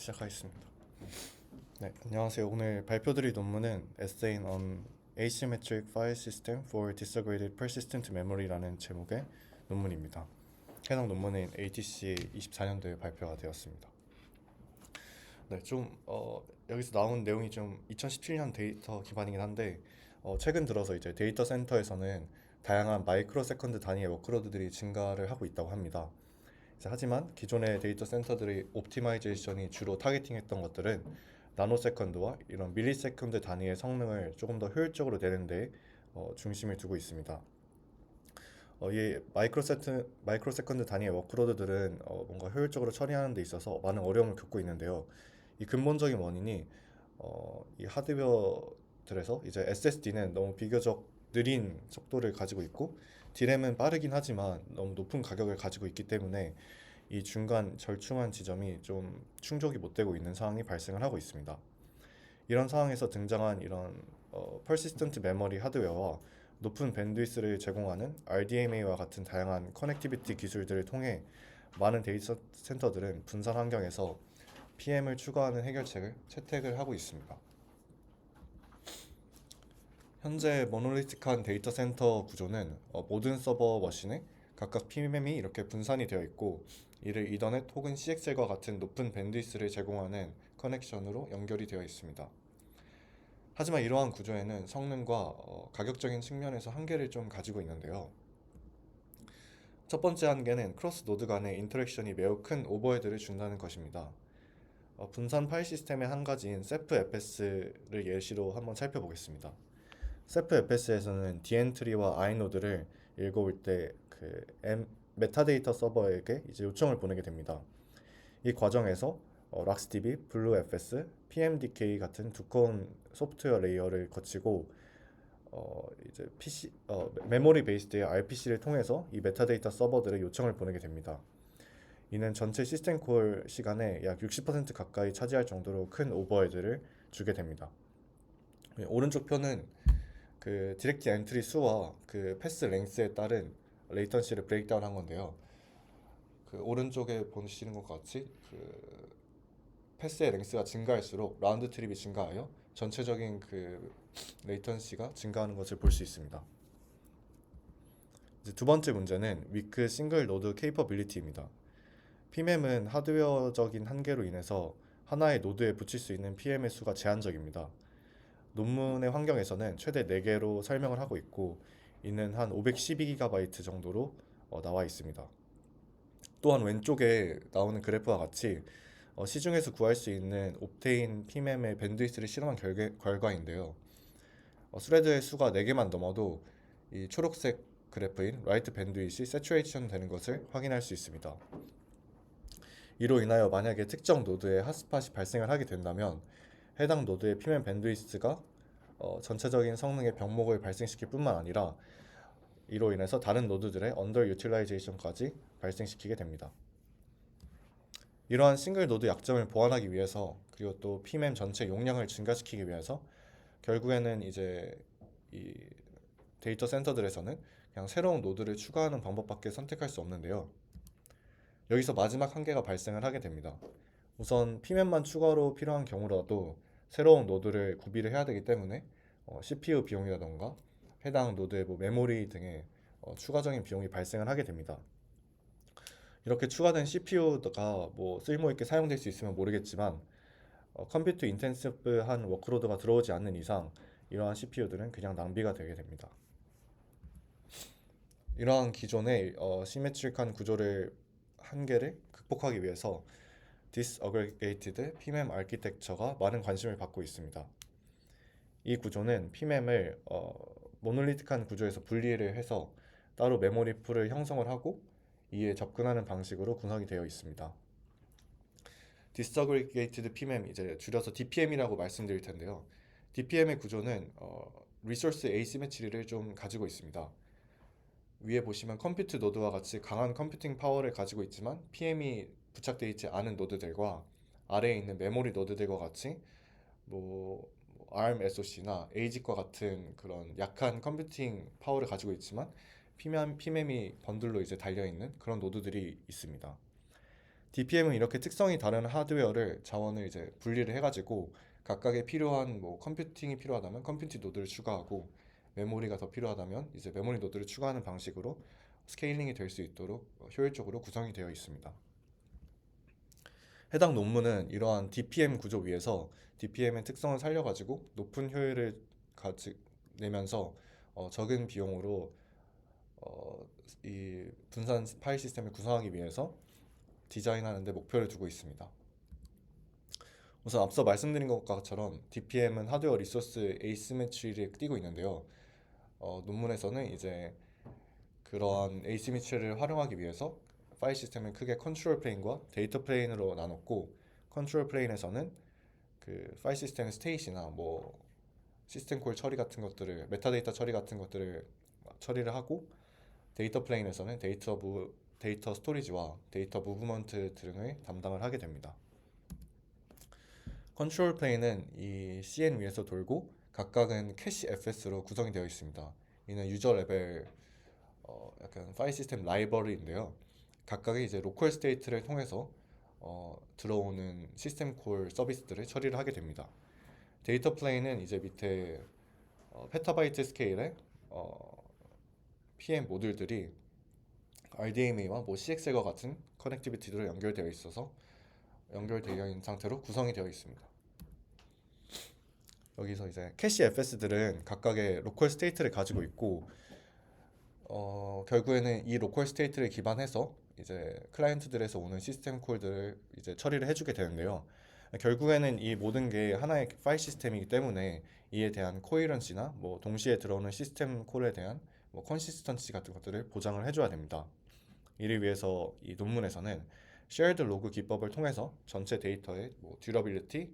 시작하겠습니다. 네, 안녕하세요. 오늘 발표드릴 논문은 Essay on Asymmetric File System for Disaggregated Persistent Memory라는 제목의 논문입니다. 해당 논문은 ATC 24년도에 발표가 되었습니다. 네, 여기서 나온 내용이 좀 2017년 데이터 기반이긴 한데 최근 들어서 이제 데이터 센터에서는 다양한 마이크로 세컨드 단위의 워크로드들이 증가를 하고 있다고 합니다. 하지만 기존의 데이터 센터들의 옵티마이제이션이 주로 타겟팅했던 것들은 나노세컨드와 이런 밀리세컨드 단위의 성능을 조금 더 효율적으로 내는 데 중심을 두고 있습니다. 이 마이크로세컨드 단위의 워크로드들은 뭔가 효율적으로 처리하는 데 있어서 많은 어려움을 겪고 있는데요. 이 근본적인 원인이 이 하드웨어들에서 이제 SSD는 너무 비교적 느린 속도를 가지고 있고 D램은 빠르긴 하지만 너무 높은 가격을 가지고 있기 때문에 이 중간 절충한 지점이 좀 충족이 못 되고 있는 상황이 발생을 하고 있습니다. 이런 상황에서 등장한 이런 persistent memory 하드웨어와 높은 밴드위스를 제공하는 RDMA와 같은 다양한 커넥티비티 기술들을 통해 많은 데이터 센터들은 분산 환경에서 PM을 추가하는 해결책을 채택을 하고 있습니다. 현재 모노리틱한 데이터 센터 구조는 모든 서버 머신에 각각 PM이 이렇게 분산이 되어 있고 이를 이더넷 혹은 CXL과 같은 높은 밴드위스를 제공하는 커넥션으로 연결이 되어 있습니다. 하지만 이러한 구조에는 성능과 가격적인 측면에서 한계를 좀 가지고 있는데요. 첫 번째 한계는 크로스 노드 간의 인터랙션이 매우 큰 오버헤드를 준다는 것입니다. 분산 파일 시스템의 한 가지인 ceph-fs를 예시로 한번 살펴보겠습니다. ceph-fs에서는 d엔트리와 i노드를 읽어올 때 메타데이터 서버에게 이제 요청을 보내게 됩니다. 이 과정에서 RuxDB, BlueFS, PMDK 같은 두꺼운 소프트웨어 레이어를 거치고 이제 메모리 베이스드의 RPC를 통해서 이 메타데이터 서버들의 요청을 보내게 됩니다. 이는 전체 시스템 콜 시간의 약 60% 가까이 차지할 정도로 큰 오버헤드를 주게 됩니다. 오른쪽 표는 그 디렉트 엔트리 수와 그 패스 랭스에 따른 레이턴시를 브레이크다운 한 건데요. 그 오른쪽에 보시는 것 같이 그 패스의 랭스가 증가할수록 라운드 트립이 증가하여 전체적인 그 레이턴시가 증가하는 것을 볼 수 있습니다. 이제 두 번째 문제는 위크 싱글 노드 케이퍼빌리티입니다. PM은 하드웨어적인 한계로 인해서 하나의 노드에 붙일 수 있는 PM의 수가 제한적입니다. 논문의 환경에서는 최대 4개로 설명을 하고 있고 이는 한 512GB 정도로 나와 있습니다. 또한 왼쪽에 나오는 그래프와 같이 시중에서 구할 수 있는 옵테인 PM의 밴드위스를 실험한 결과인데요. 스레드의 수가 4개만 넘어도 이 초록색 그래프인 라이트 밴드윗이 세츄레이션 되는 것을 확인할 수 있습니다. 이로 인하여 만약에 특정 노드에 핫스팟이 발생을 하게 된다면 해당 노드의 PM의 밴드위스가 전체적인 성능의 병목을 발생시킬 뿐만 아니라 이로 인해서 다른 노드들의 언더 유틸라이제이션까지 발생시키게 됩니다. 이러한 싱글 노드 약점을 보완하기 위해서 그리고 또 PMM 전체 용량을 증가시키기 위해서 결국에는 이제 이 데이터 센터들에서는 그냥 새로운 노드를 추가하는 방법밖에 선택할 수 없는데요. 여기서 마지막 한계가 발생을 하게 됩니다. 우선 PMM만 추가로 필요한 경우라도 새로운 노드를 구비를 해야 되기 때문에 CPU 비용이라던가 해당 노드의 메모리 등의 추가적인 비용이 발생을 하게 됩니다. 이렇게 추가된 CPU가 쓸모 있게 사용될 수 있으면 모르겠지만 컴퓨터 인텐시브한 워크로드가 들어오지 않는 이상 이러한 CPU들은 그냥 낭비가 되게 됩니다. 이러한 기존의 시메트릭한 구조를 한계를 극복하기 위해서 Disaggregated PMM 아키텍처가 많은 관심을 받고 있습니다. 이 구조는 PMM을 모놀리틱한 구조에서 분리를 해서 따로 메모리 풀을 형성을 하고 이에 접근하는 방식으로 구성이 되어 있습니다. Disaggregated PMM, 이제 줄여서 DPM이라고 말씀드릴 텐데요. DPM의 구조는 리소스 에이시메트리를 좀 가지고 있습니다. 위에 보시면 컴퓨트 노드와 같이 강한 컴퓨팅 파워를 가지고 있지만 PM이 부착되어 있지 않은 노드들과 아래에 있는 메모리 노드들과 같이 ARM SoC나 ASIC과 같은 그런 약한 컴퓨팅 파워를 가지고 있지만 PMM이 번들로 이제 달려 있는 그런 노드들이 있습니다. DPM은 이렇게 특성이 다른 하드웨어를 자원을 이제 분리를 해가지고 각각의 필요한 뭐 컴퓨팅이 필요하다면 컴퓨팅 노드를 추가하고 메모리가 더 필요하다면 이제 메모리 노드를 추가하는 방식으로 스케일링이 될 수 있도록 효율적으로 구성이 되어 있습니다. 해당 논문은 이러한 DPM 구조 위에서 DPM의 특성을 살려가지고 높은 효율을 내면서 적은 비용으로 이 분산 파일 시스템을 구성하기 위해서 디자인하는 데 목표를 두고 있습니다. 우선 앞서 말씀드린 것처럼 DPM은 하드웨어 리소스 에이시메트리를 띠고 있는데요. 논문에서는 이제 그러한 에이시메트리를 활용하기 위해서 파일 시스템을 크게 컨트롤 플레인과 데이터 플레인으로 나눴고, 컨트롤 플레인에서는 그 파일 시스템 스테이트나 뭐 시스템 콜 처리 같은 것들을, 메타데이터 처리 같은 것들을 처리를 하고, 데이터 플레인에서는 데이터 스토리지와 데이터 무브먼트 등을 담당을 하게 됩니다. 컨트롤 플레인은 이 CN 위에서 돌고 각각은 캐시 FS로 구성이 되어 있습니다. 이는 유저 레벨 약간 파일 시스템 라이브러리인데요. 각각의 이제 로컬 스테이트를 통해서 들어오는 시스템 콜 서비스들을 처리를 하게 됩니다. 데이터 플레인은 이제 밑에 페타바이트 스케일의 PM 모듈들이 RDMA와 뭐 CXL과 같은 커넥티비티로 연결되어 있는 상태로 구성이 되어 있습니다. 여기서 이제 캐시 FS들은 각각의 로컬 스테이트를 가지고 있고, 결국에는 이 로컬 스테이트를 기반해서 이제 클라이언트들에서 오는 시스템 콜들을 이제 처리를 해주게 되는데요. 결국에는 이 모든 게 하나의 파일 시스템이기 때문에 이에 대한 코헤런시나 뭐 동시에 들어오는 시스템 콜에 대한 뭐 컨시스턴시 같은 것들을 보장을 해줘야 됩니다. 이를 위해서 이 논문에서는 shared 로그 기법을 통해서 전체 데이터의 뭐 듀러빌리티,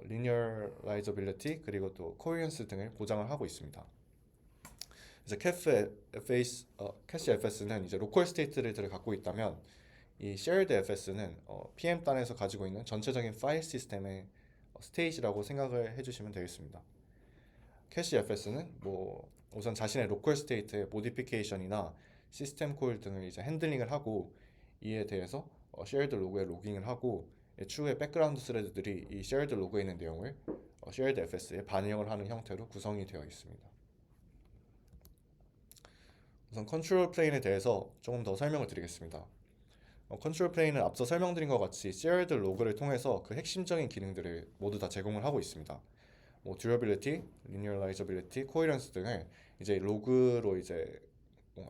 리니어라이저빌리티 그리고 또 코헤런스 등을 보장을 하고 있습니다. 이제 캐시 FS는 이제 로컬 스테이트를 갖고 있다면 이 shared FS는 PM 단에서 가지고 있는 전체적인 파일 시스템의 스테이지라고 생각을 해주시면 되겠습니다. 캐시 FS는 뭐 우선 자신의 로컬 스테이트의 모디피케이션이나 시스템 콜 등을 이제 핸들링을 하고, 이에 대해서 shared 로그에 로깅을 하고 추후에 백그라운드 스레드들이 이 shared 로그에 있는 내용을 shared FS에 반영을 하는 형태로 구성이 되어 있습니다. 우선 컨트롤 플레인에 대해서 조금 더 설명을 드리겠습니다. 컨트롤 플레인은 앞서 설명드린 것 같이 shared 로그를 통해서 그 핵심적인 기능들을 모두 다 제공을 하고 있습니다. 뭐 듀러빌리티, 리니어라이저빌리티, 코헤런스 등을 이제 로그로 이제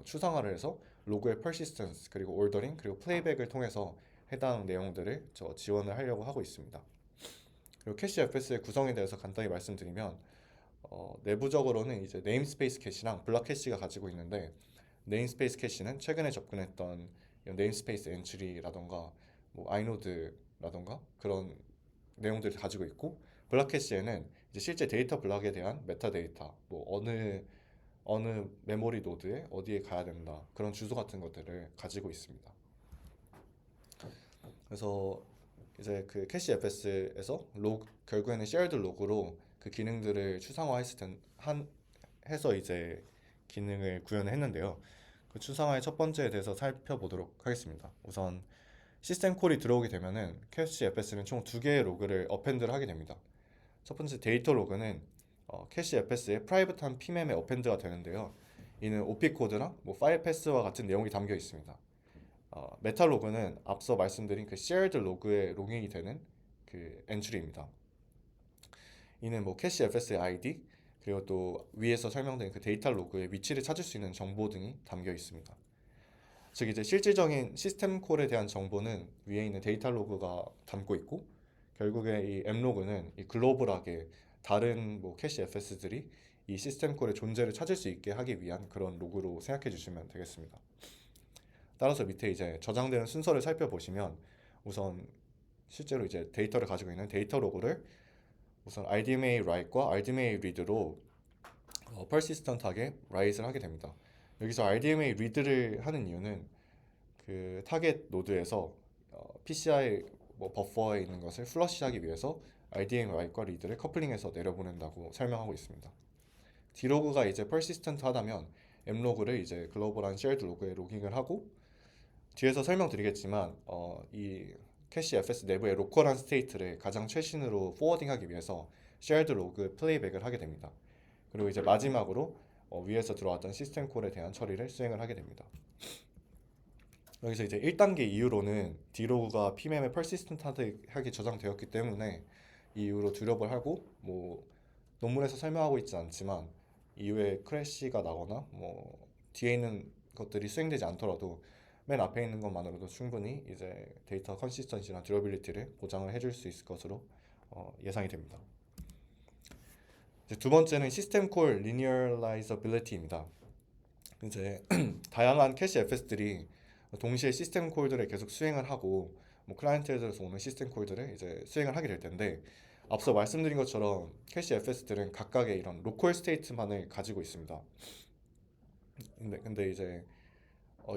추상화를 해서 로그의 퍼시스턴스 그리고 올더링 그리고 플레이백을 통해서 해당 내용들을 지원을 하려고 하고 있습니다. 그리고 캐시 FS의 구성에 대해서 간단히 말씀드리면 내부적으로는 이제 네임스페이스 캐시랑 블럭 캐시가 가지고 있는데, 네임스페이스 캐시는 최근에 접근했던 네임스페이스 엔트리라던가 뭐 아이노드라던가 그런 내용들을 가지고 있고, 블럭 캐시에는 이제 실제 데이터 블럭에 대한 메타데이터, 뭐 어느 메모리 노드에 어디에 가야 된다 그런 주소 같은 것들을 가지고 있습니다. 그래서 이제 그 캐시 FS에서 결국에는 shared 로그로 그 기능들을 해서 이제 기능을 구현을 했는데요. 그 추상화의 첫 번째에 대해서 살펴보도록 하겠습니다. 우선 시스템 콜이 들어오게 되면은 캐시 FS는 총 2개의 로그를 어펜드를 하게 됩니다. 첫 번째 데이터 로그는 캐시 FS의 프라이빗한 PMM의 어펜드가 되는데요. 이는 OP 코드나 뭐 파일 패스와 같은 내용이 담겨 있습니다. 메타 로그는 앞서 말씀드린 그 shared 로그에 로깅이 되는 그 엔트리입니다. 이는 뭐 캐시 FS의 ID 그리고 또 위에서 설명드린 그 데이터 로그의 위치를 찾을 수 있는 정보 등이 담겨 있습니다. 즉 이제 실질적인 시스템 콜에 대한 정보는 위에 있는 데이터 로그가 담고 있고, 결국에 이 M 로그는 이 글로벌하게 다른 뭐 캐시 FS들이 이 시스템 콜의 존재를 찾을 수 있게 하기 위한 그런 로그로 생각해 주시면 되겠습니다. 따라서 밑에 이제 저장되는 순서를 살펴보시면 우선 실제로 이제 데이터를 가지고 있는 데이터 로그를 우선 RDMA write과 RDMA read로 persistent하게 write를 하게 됩니다. 여기서 RDMA read를 하는 이유는 그 타겟 노드에서 PCI 뭐 버퍼에 있는 것을 플러시하기 위해서 RDMA write과 read를 커플링해서 내려보낸다고 설명하고 있습니다. D로그가 이제 persistent 하다면 M로그를 이제 글로벌한 shared 로그에 로깅을 하고, 뒤에서 설명드리겠지만 이 캐시 FS 내부의 로컬한 스테이트를 가장 최신으로 포워딩하기 위해서 shared log 플레이백을 하게 됩니다. 그리고 이제 마지막으로 위에서 들어왔던 시스템 콜에 대한 처리를 수행을 하게 됩니다. 여기서 이제 1단계 이후로는 D로그가 PMM에 persistent하게 저장되었기 때문에 이 이후로 듀러블 하고 뭐 논문에서 설명하고 있지 않지만 이후에 크래시가 나거나 뭐 뒤에 있는 것들이 수행되지 않더라도 맨 앞에 있는 것만으로도 충분히 이제 데이터 컨시스턴시나 듀러빌리티를 보장을 해줄 수 있을 것으로 예상이 됩니다. 이제 두 번째는 시스템 콜 리니어라이저빌리티입니다. 이제 다양한 캐시 FS들이 동시에 시스템 콜들을 계속 수행을 하고 뭐 클라이언트에서 오는 시스템 콜들을 이제 수행을 하게 될 텐데 앞서 말씀드린 것처럼 캐시 FS들은 각각의 이런 로컬 스테이트만을 가지고 있습니다. 근데 이제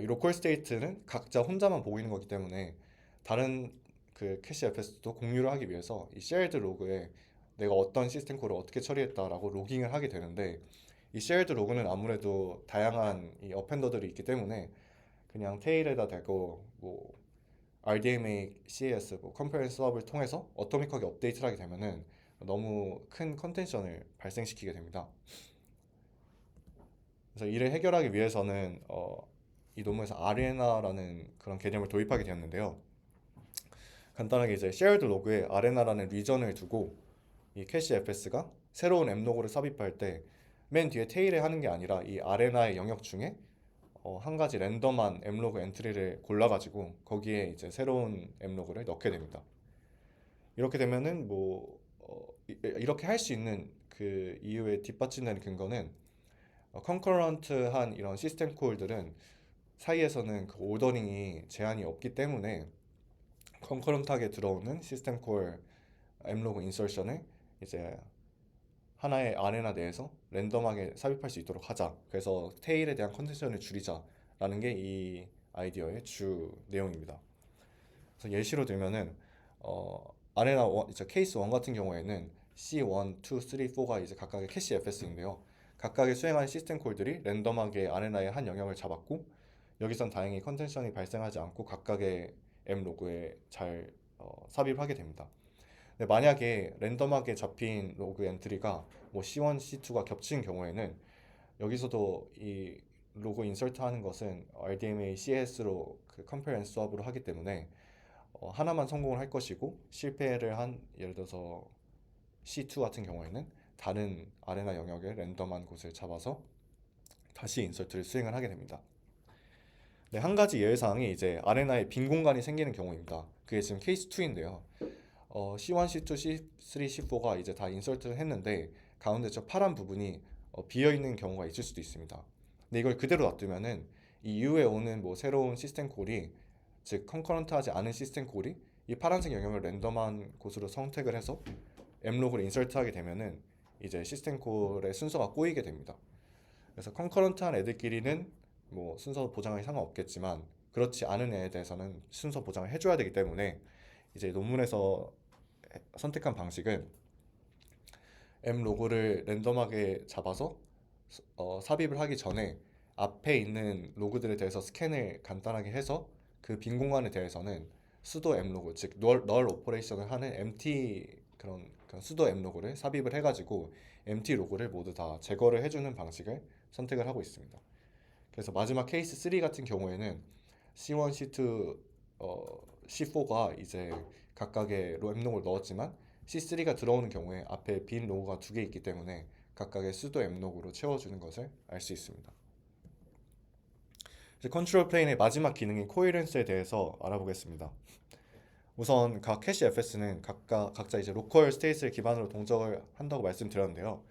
이 로컬 스테이트는 각자 혼자만 보고 있는 거기 때문에 다른 그 캐시 FS도 공유를 하기 위해서 이 shared 로그에 내가 어떤 시스템 콜을 어떻게 처리했다라고 로깅을 하게 되는데 이 shared 로그는 아무래도 다양한 이 어펜더들이 있기 때문에 그냥 테일에다 대고 뭐 RDMA, CAS, 뭐 컨퍼런스 수업을 통해서 어토믹하게 업데이트를 하게 되면은 너무 큰 컨텐션을 발생시키게 됩니다. 그래서 이를 해결하기 위해서는 이 논문에서 아레나라는 그런 개념을 도입하게 되었는데요. 간단하게 이제 shared 로그에 아레나라는 리전을 두고 이 캐시 FS가 새로운 앱로그를 삽입할 때 맨 뒤에 테일에 하는 게 아니라 이 아레나의 영역 중에 한 가지 랜덤한 앱로그 엔트리를 골라가지고 거기에 이제 새로운 앱로그를 넣게 됩니다. 이렇게 되면은 뭐 이렇게 할 수 있는 그 이후에 뒷받침되는 근거는 컨커런트한 이런 시스템 콜들은 사이에서는 그 오더링이 제한이 없기 때문에 컨커런트하게 들어오는 시스템 콜 앱로그 인서션을 이제 하나의 아레나 내에서 랜덤하게 삽입할 수 있도록 하자. 그래서 테일에 대한 컨텐션을 줄이자라는 게 이 아이디어의 주 내용입니다. 그래서 예시로 들면은 아레나 1, 이제 케이스 1 같은 경우에는 C1, 2, 3, 4가 이제 각각의 캐시 FS인데요. 각각의 수행하는 시스템 콜들이 랜덤하게 아레나의 한 영역을 잡았고 여기선 다행히 컨텐션이 발생하지 않고 각각의 M 로그에 잘 삽입하게 됩니다. 근데 만약에 랜덤하게 잡힌 로그 엔트리가 뭐 C1, C2가 겹친 경우에는 여기서도 이 로그 인서트 하는 것은 RDMA, CS로 그 컴페어앤 수업으로 하기 때문에 하나만 성공을 할 것이고 실패를 한 예를 들어서 C2 같은 경우에는 다른 아레나 영역의 랜덤한 곳을 잡아서 다시 인서트를 수행을 하게 됩니다. 네, 한 가지 예외사항이 이제 아레나에 빈 공간이 생기는 경우입니다. 그게 지금 케이스 2인데요. C1, C2, C3, C4가 이제 다 인서트를 했는데 가운데 저 파란 부분이 비어 있는 경우가 있을 수도 있습니다. 근데 이걸 그대로 놔두면은 이 이후에 오는 뭐 새로운 시스템 콜이 즉 컨커런트하지 않은 시스템 콜이 이 파란색 영역을 랜덤한 곳으로 선택을 해서 앱로그를 인서트하게 되면은 이제 시스템 콜의 순서가 꼬이게 됩니다. 그래서 컨커런트한 애들끼리는 뭐 순서 보장에 상관없겠지만 그렇지 않은 애에 대해서는 순서 보장을 해줘야 되기 때문에 이제 논문에서 선택한 방식은 M 로고를 랜덤하게 잡아서 삽입을 하기 전에 앞에 있는 로그들에 대해서 스캔을 간단하게 해서 그 빈 공간에 대해서는 수도 M 로그 즉 널 오퍼레이션을 하는 MT 그런 수도 M 로그를 삽입을 해가지고 MT 로그를 모두 다 제거를 해주는 방식을 선택을 하고 있습니다. 그래서 마지막 케이스 3 같은 경우에는 C1, C2, C4가 이제 각각의 M 로그를 넣었지만 C3가 들어오는 경우에 앞에 빈 로그가 두 개 있기 때문에 각각의 수도 M 로그로 채워주는 것을 알 수 있습니다. 이제 컨트롤 플레인의 마지막 기능인 코헤런스에 대해서 알아보겠습니다. 우선 각 캐시 FS는 각자 이제 로컬 스테이트를 기반으로 동작을 한다고 말씀드렸는데요.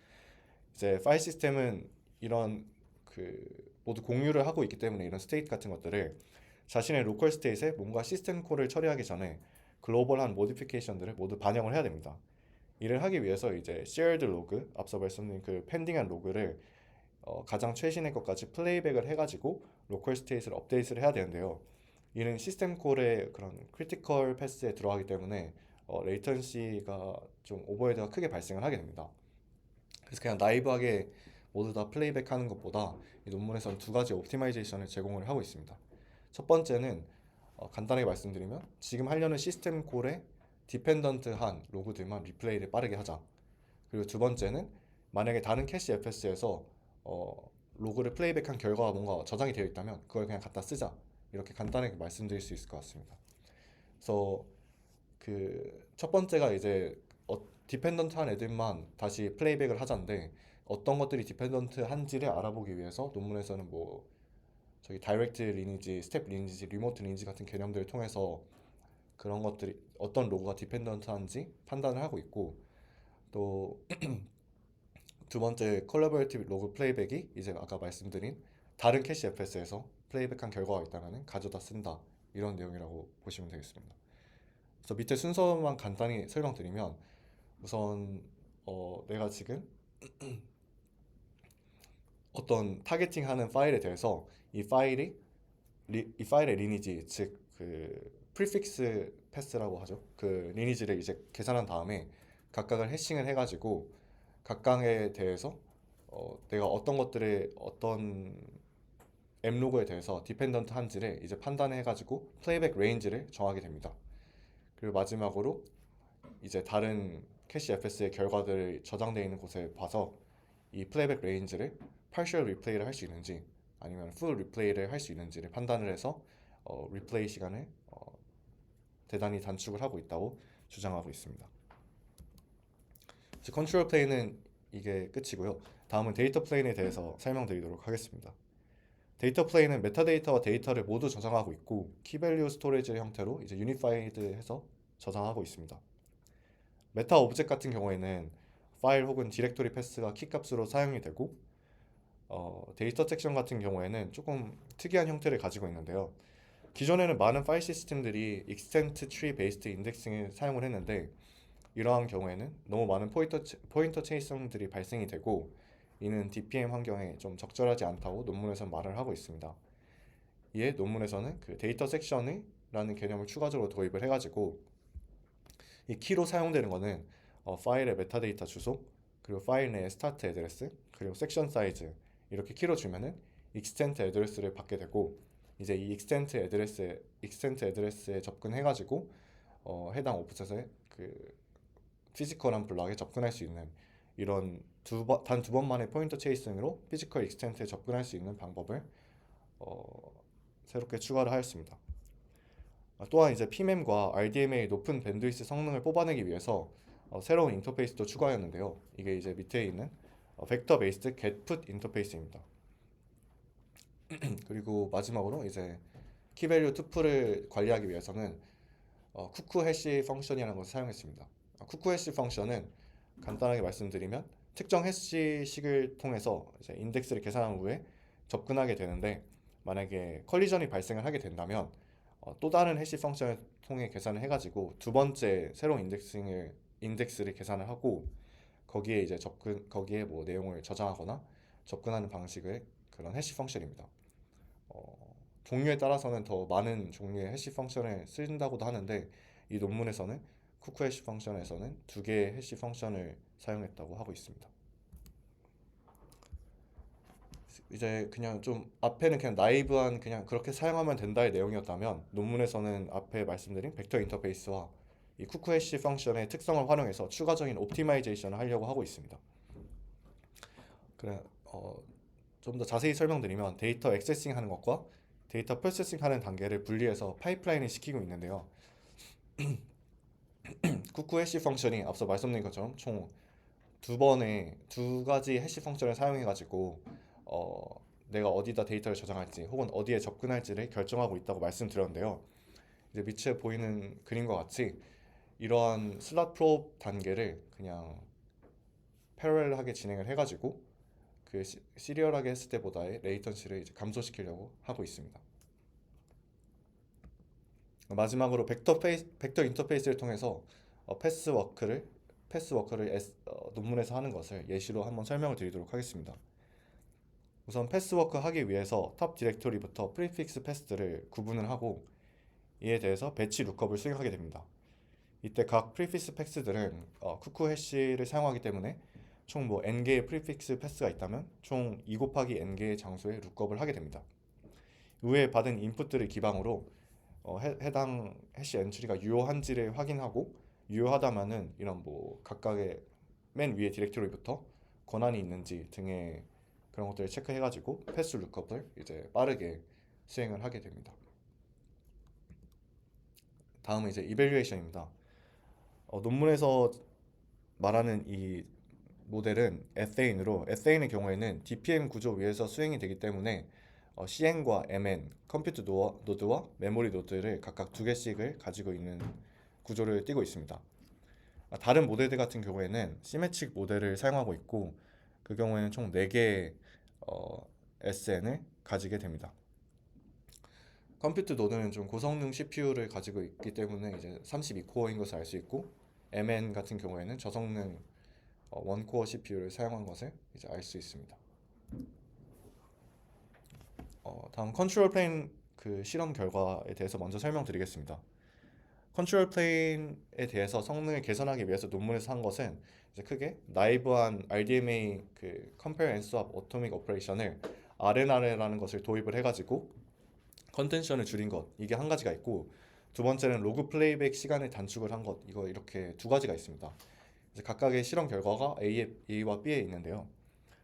이제 파일 시스템은 이런 그 모두 공유를 하고 있기 때문에 이런 스테이트 같은 것들을 자신의 로컬 스테이트에 뭔가 시스템 콜을 처리하기 전에 글로벌한 모디피케이션들을 모두 반영을 해야 됩니다. 이를 하기 위해서 이제 shared 로그, 앞서 말씀드린 그 펜딩한 로그를 가장 최신의 것까지 플레이백을 해가지고 로컬 스테이트를 업데이트를 해야 되는데요. 이는 시스템 콜의 그런 크리티컬 패스에 들어가기 때문에 레이턴시가 좀 오버헤드가 크게 발생을 하게 됩니다. 그래서 그냥 나이브하게 모두 다 플레이백 하는 것보다 이 논문에서는 두 가지 옵티마이제이션을 제공을 하고 있습니다. 첫 번째는 간단하게 말씀드리면 지금 하려는 시스템 콜에 디펜던트한 로그들만 리플레이를 빠르게 하자. 그리고 두 번째는 만약에 다른 캐시 FS에서 로그를 플레이백한 결과가 뭔가 저장이 되어 있다면 그걸 그냥 갖다 쓰자. 이렇게 간단하게 말씀드릴 수 있을 것 같습니다. 그래서 그 첫 번째가 이제 디펜던트한 애들만 다시 플레이백을 하자인데 어떤 것들이 디펜던트한지를 알아보기 위해서 논문에서는 뭐 저기 다이렉트 리니지, 스텝 리니지, 리모트 리니지 같은 개념들을 통해서 그런 것들이 어떤 로그가 디펜던트한지 판단을 하고 있고 또 두 번째 콜라보레이티브 로그 플레이백이 이제 아까 말씀드린 다른 캐시 FS에서 플레이백한 결과가 있다면 가져다 쓴다 이런 내용이라고 보시면 되겠습니다. 그래서 밑에 순서만 간단히 설명드리면 우선 내가 지금 어떤 타겟팅하는 파일에 대해서 이 파일의 리니지 즉 그 프리픽스 패스라고 하죠. 그 리니지를 이제 계산한 다음에 각각을 해싱을 해가지고 각각에 대해서 내가 어떤 것들의 어떤 앱로그에 대해서 디펜던트 한지를 이제 판단해가지고 플레이백 레인지를 정하게 됩니다. 그리고 마지막으로 이제 다른 캐시 FS의 결과들이 저장되어 있는 곳에 봐서 이 플레이백 레인지를 partial replay를 할 수 있는지 아니면 full replay를 할 수 있는지를 판단을 해서 리플레이 시간을 대단히 단축을 하고 있다고 주장하고 있습니다. 컨트롤 플레인은 이게 끝이고요. 다음은 데이터 플레인에 대해서 설명드리도록 하겠습니다. 데이터 플레인은 메타데이터와 데이터를 모두 저장하고 있고 키밸류 스토리지 형태로 이제 유니파이드해서 저장하고 있습니다. 메타 오브젝트 같은 경우에는 파일 혹은 디렉토리 패스가 키값으로 사용이 되고 데이터 섹션 같은 경우에는 조금 특이한 형태를 가지고 있는데요. 기존에는 많은 파일 시스템들이 extent tree based 인덱싱을 사용을 했는데 이러한 경우에는 너무 많은 포인터 체이성들이 발생이 되고 이는 DPM 환경에 좀 적절하지 않다고 논문에서 말을 하고 있습니다. 이에 논문에서는 그 데이터 섹션이라는 개념을 추가적으로 도입을 해가지고 이 키로 사용되는 거는 파일의 메타데이터 주소 그리고 파일 내의 스타트 애드레스 그리고 섹션 사이즈 이렇게 키로 주면은 extent 애드레스를 받게 되고 이제 이 extent 애드레스에 접근해가지고 해당 오프셋에 그 피지컬한 블럭에 접근할 수 있는 이런 단 두 번만의 포인터 체이싱으로 피지컬 익스텐트에 접근할 수 있는 방법을 새롭게 추가를 하였습니다. 또한 이제 PMM과 RDMA의 높은 밴드위스 성능을 뽑아내기 위해서 새로운 인터페이스도 추가하였는데요. 이게 이제 밑에 있는 벡터 베이스드 getPut 인터페이스입니다. 그리고 마지막으로 이제 키밸류 투플을 관리하기 위해서는 쿠쿠 해시 펑션이라는 것을 사용했습니다. 쿠쿠 해시 펑션은 간단하게 말씀드리면 특정 해시식을 통해서 이제 인덱스를 계산한 후에 접근하게 되는데 만약에 컬리전이 발생을 하게 된다면 또 다른 해시 펑션을 통해 계산을 해가지고 두 번째 새로운 인덱스를 계산을 하고 거기에 뭐 내용을 저장하거나 접근하는 방식의 그런 해시 펑션입니다. 종류에 따라서는 더 많은 종류의 해시 펑션을 쓴다고도 하는데 이 논문에서는 쿠쿠 해시 펑션에서는 두 개의 해시 펑션을 사용했다고 하고 있습니다. 이제 그냥 좀 앞에는 그냥 나이브한 그냥 그렇게 사용하면 된다의 내용이었다면 논문에서는 앞에 말씀드린 벡터 인터페이스와 이 쿠쿠 해시 펑션의 특성을 활용해서 추가적인 옵티마이제이션을 하려고 하고 있습니다. 그래 좀 더 자세히 설명드리면 데이터 액세싱 하는 것과 데이터 프로세싱 하는 단계를 분리해서 파이프라인을 시키고 있는데요. 쿠쿠 해시 펑션이 앞서 말씀드린 것처럼 총 두 가지 해시 펑션을 사용해 가지고 내가 어디다 데이터를 저장할지 혹은 어디에 접근할지를 결정하고 있다고 말씀드렸는데요. 이제 밑에 보이는 그림과 같이 이러한 슬롯 프롭 단계를 그냥 패러렐하게 진행을 해가지고 그 시리얼하게 했을 때보다의 레이턴시를 이제 감소시키려고 하고 있습니다. 마지막으로 벡터 인터페이스를 통해서 패스워크를 논문에서 하는 것을 예시로 한번 설명을 드리도록 하겠습니다. 우선 패스워크 하기 위해서 탑 디렉토리부터 프리픽스 패스를 구분을 하고 이에 대해서 배치 룩업을 수행하게 됩니다. 이때 각 프리픽스 패스들은 쿠쿠 해시를 사용하기 때문에 총 뭐 n개의 프리픽스 패스가 있다면 총 2 곱하기 n개의 장소에 룩업을 하게 됩니다. 이후에 받은 인풋들을 기반으로 해당 해시 엔트리가 유효한지를 확인하고 유효하다면은 이런 뭐 각각의 맨 위에 디렉토리부터 권한이 있는지 등의 그런 것들을 체크해가지고 패스 룩업을 이제 빠르게 수행을 하게 됩니다. 다음은 이제 이밸류에이션입니다. 논문에서 말하는 이 모델은 에세인으로, 에세인의 경우에는 DPM 구조 위에서 수행이 되기 때문에 CN과 MN, 컴퓨트 노드와 메모리 노드를 각각 두 개씩을 가지고 있는 구조를 띠고 있습니다. 다른 모델들 같은 경우에는 시메트릭 모델을 사용하고 있고 그 경우에는 총 4개의 SN을 가지게 됩니다. 컴퓨트 노드는 좀 고성능 CPU를 가지고 있기 때문에 이제 32코어인 것을 알 수 있고 MN 같은 경우에는 저성능 원코어 CPU를 사용한 것을 이제 알 수 있습니다. 다음 컨트롤 플레인 그 실험 결과에 대해서 먼저 설명드리겠습니다. 컨트롤 플레인에 대해서 성능을 개선하기 위해서 논문에서 한 것은 이제 크게 나이브한 RDMA 그 Compare and Swap Atomic Operation을 RNR이라는 것을 도입을 해가지고 컨텐션을 줄인 것, 이게 한 가지가 있고, 두 번째는 로그 플레이백 시간을 단축을 한 것, 이거 이렇게 두 가지가 있습니다. 이제 각각의 실험 결과가 A와 B에 있는데요.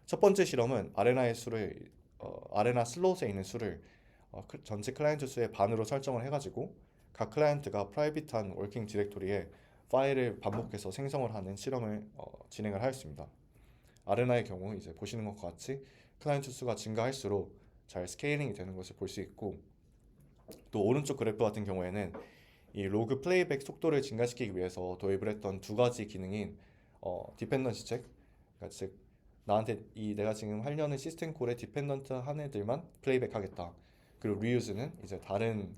첫 번째 실험은 아레나의 수를 아레나 슬롯에 있는 수를 전체 클라이언트 수의 반으로 설정을 해가지고 각 클라이언트가 프라이빗한 워킹 디렉토리에 파일을 반복해서 생성을 하는 실험을 진행을 하였습니다. 아레나의 경우 이제 보시는 것과 같이 클라이언트 수가 증가할수록 잘 스케일링이 되는 것을 볼 수 있고, 또 오른쪽 그래프 같은 경우에는 이 로그 플레이백 속도를 증가시키기 위해서 도입을 했던 두 가지 기능인 디펜던시 책, 그러니까 즉 나한테 이 내가 지금 하려는 시스템 콜에 디펜던트한 애들만 플레이백 하겠다. 그리고 리유즈는 이제 다른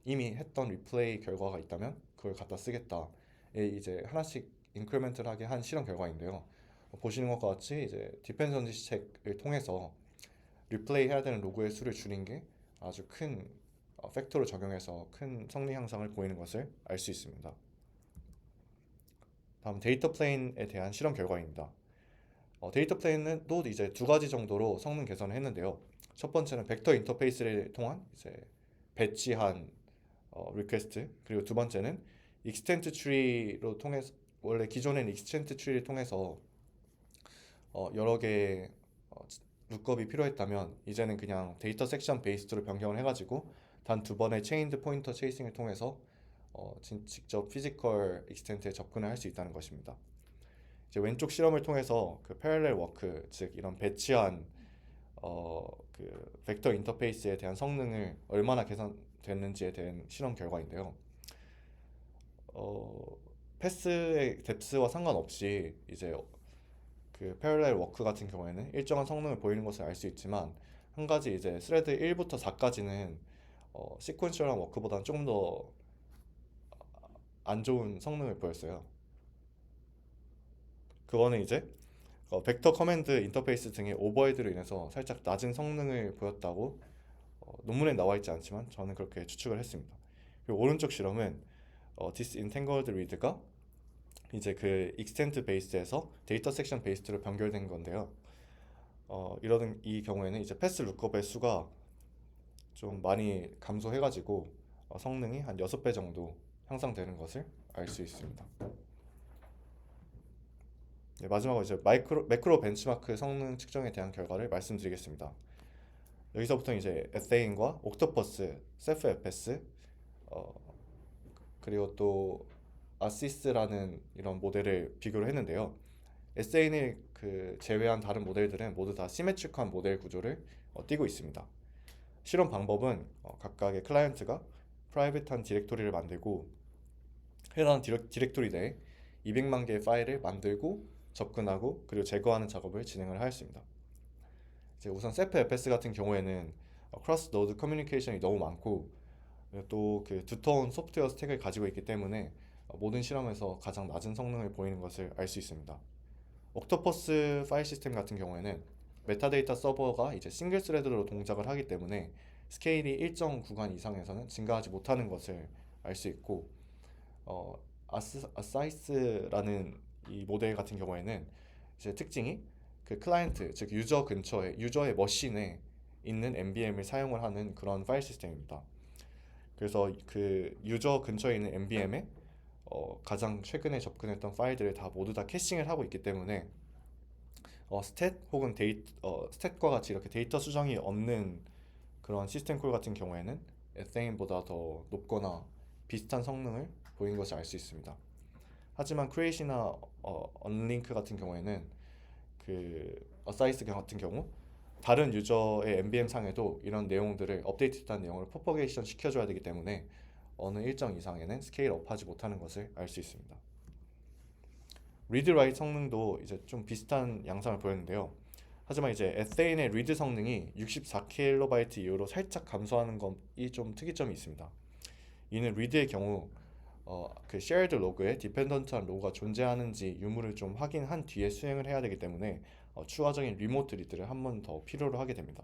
이미 했던 리플레이 결과가 있다면 그걸 갖다 쓰겠다. 이제 하나씩 인크리멘털하게 한 실험 결과인데요. 보시는 것과 같이 이제 디펜던시 책을 통해서 리플레이 해야 되는 로그의 수를 줄인 게 아주 큰 팩터로 적용해서 큰 성능 향상을 보이는 것을 알 수 있습니다. 다음 데이터 플레인에 대한 실험 결과입니다. 데이터 플레인은 또 이제 두 가지 정도로 성능 개선을 했는데요. 첫 번째는 벡터 인터페이스를 통한 이제 배치한 리퀘스트, 그리고 두 번째는 익스텐트 트리로 통해서, 원래 기존에는 익스텐트 트리를 통해서 여러 개의 룩업이 필요했다면 이제는 그냥 데이터 섹션 베이스로 변경을 해가지고 단 두 번의 체인드 포인터 체이싱을 통해서 직접 피지컬 익스텐트에 접근을 할 수 있다는 것입니다. 이제 왼쪽 실험을 통해서 그 패럴렐 워크, 즉 이런 배치한 그 벡터 인터페이스에 대한 성능을 얼마나 개선됐는지에 대한 실험 결과인데요. 패스의 뎁스와 상관없이 이제 그 패럴렐 워크 같은 경우에는 일정한 성능을 보이는 것을 알 수 있지만, 한 가지 이제 스레드 1부터 4까지는 시퀀셜한 워크보다는 조금 더 안 좋은 성능을 보였어요. 그거는 이제 벡터 커맨드 인터페이스 등의 오버헤드로 인해서 살짝 낮은 성능을 보였다고 논문에 나와 있지 않지만 저는 그렇게 추측을 했습니다. 그리고 오른쪽 실험은 disentangled read가 이제 그 익스텐트 베이스에서 데이터 섹션 베이스로 변결된 건데요. 이런 이 경우에는 이제 패스 룩업의 수가 좀 많이 감소해가지고 성능이 한 6배 정도 향상되는 것을 알 수 있습니다. 네, 마지막으로 이제 매크로 벤치마크 성능 측정에 대한 결과를 말씀드리겠습니다. 여기서부터 이제 에세인과 옥토퍼스, 세프에페스, 그리고 또 아시스라는 이런 모델을 비교를 했는데요. 에세인을 그 제외한 다른 모델들은 모두 다 시메트릭한 모델 구조를 띠고 있습니다. 실험 방법은 각각의 클라이언트가 프라이빗한 디렉토리를 만들고 해당 디렉토리 내에 200만 개의 파일을 만들고 접근하고 그리고 제거하는 작업을 진행을 하였습니다. 이제 우선 세프FS 같은 경우에는 크로스 노드 커뮤니케이션이 너무 많고 또 그 두터운 소프트웨어 스택을 가지고 있기 때문에 모든 실험에서 가장 낮은 성능을 보이는 것을 알 수 있습니다. 옥토퍼스 파일 시스템 같은 경우에는 메타데이터 서버가 이제 싱글 스레드로 동작을 하기 때문에 스케일이 일정 구간 이상에서는 증가하지 못하는 것을 알 수 있고, 아사이스라는 이 모델 같은 경우에는 이제 특징이 그 클라이언트, 즉 유저 근처에, 유저의 머신에 있는 NVM을 사용을 하는 그런 파일 시스템입니다. 그래서 그 유저 근처에 있는 NVM에 가장 최근에 접근했던 파일들을 다 모두 다 캐싱을 하고 있기 때문에 스탯 혹은 스탯과 같이 이렇게 데이터 수정이 없는 그런 시스템 콜 같은 경우에는 에세인보다 더 높거나 비슷한 성능을 보이는 것을 알 수 있습니다. 하지만 크레이시나 언링크 같은 경우에는 그 어사이스 같은 경우 다른 유저의 NVM 상에도 이런 내용들을 업데이트된 내용을 프로퍼게이션 시켜줘야 되기 때문에 어느 일정 이상에는 스케일업하지 못하는 것을 알 수 있습니다. 리드 라이트 성능도 이제 좀 비슷한 양상을 보였는데요. 하지만 이제 에세인의 리드 성능이 64KB 이후로 살짝 감소하는 것이 좀 특이점이 있습니다. 이는 리드의 경우 그 shared 로그에 디펜던트한 로그가 존재하는지 유무를 좀 확인한 뒤에 수행을 해야 되기 때문에 추가적인 리모트 리드를 한 번 더 필요로 하게 됩니다.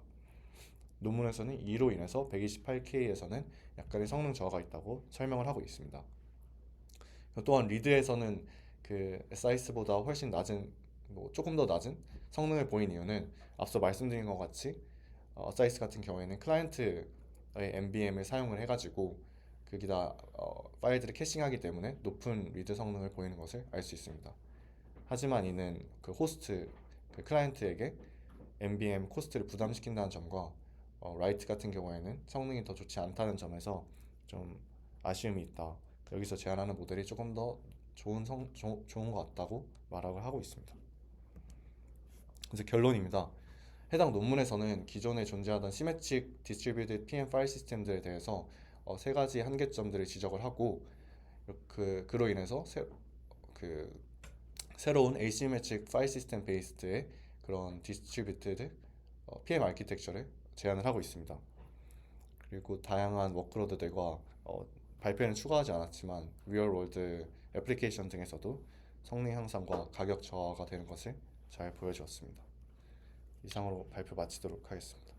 논문에서는 이로 인해서 128K에서는 약간의 성능 저하가 있다고 설명을 하고 있습니다. 또한 리드에서는 그 SIS보다 훨씬 낮은, 조금 더 낮은 성능을 보인 이유는 앞서 말씀드린 것 같이 SIS 같은 경우에는 클라이언트의 NVM을 사용을 해가지고 거기다 파일들을 캐싱하기 때문에 높은 리드 성능을 보이는 것을 알 수 있습니다. 하지만 이는 그 호스트, 그 클라이언트에게 NVM 코스트를 부담시킨다는 점과 라이트 같은 경우에는 성능이 더 좋지 않다는 점에서 좀 아쉬움이 있다. 여기서 제안하는 모델이 조금 더 좋은 것 같다고 말을 하고 있습니다. 그래서 결론입니다. 해당 논문에서는 기존에 존재하던 시메트릭 디스트리뷰티드 PM 파일 시스템들에 대해서 세 가지 한계점들을 지적을 하고 그로 인해서 그 새로운 에이시메트릭 파일 시스템 베이스드의 그런 디스트리뷰티드 PM 아키텍처를 제안을 하고 있습니다. 그리고 다양한 워크로드들과 발표는 추가하지 않았지만 리얼월드 애플리케이션 등에서도 성능 향상과 가격 저하가 되는 것을 잘 보여주었습니다. 이상으로 발표 마치도록 하겠습니다.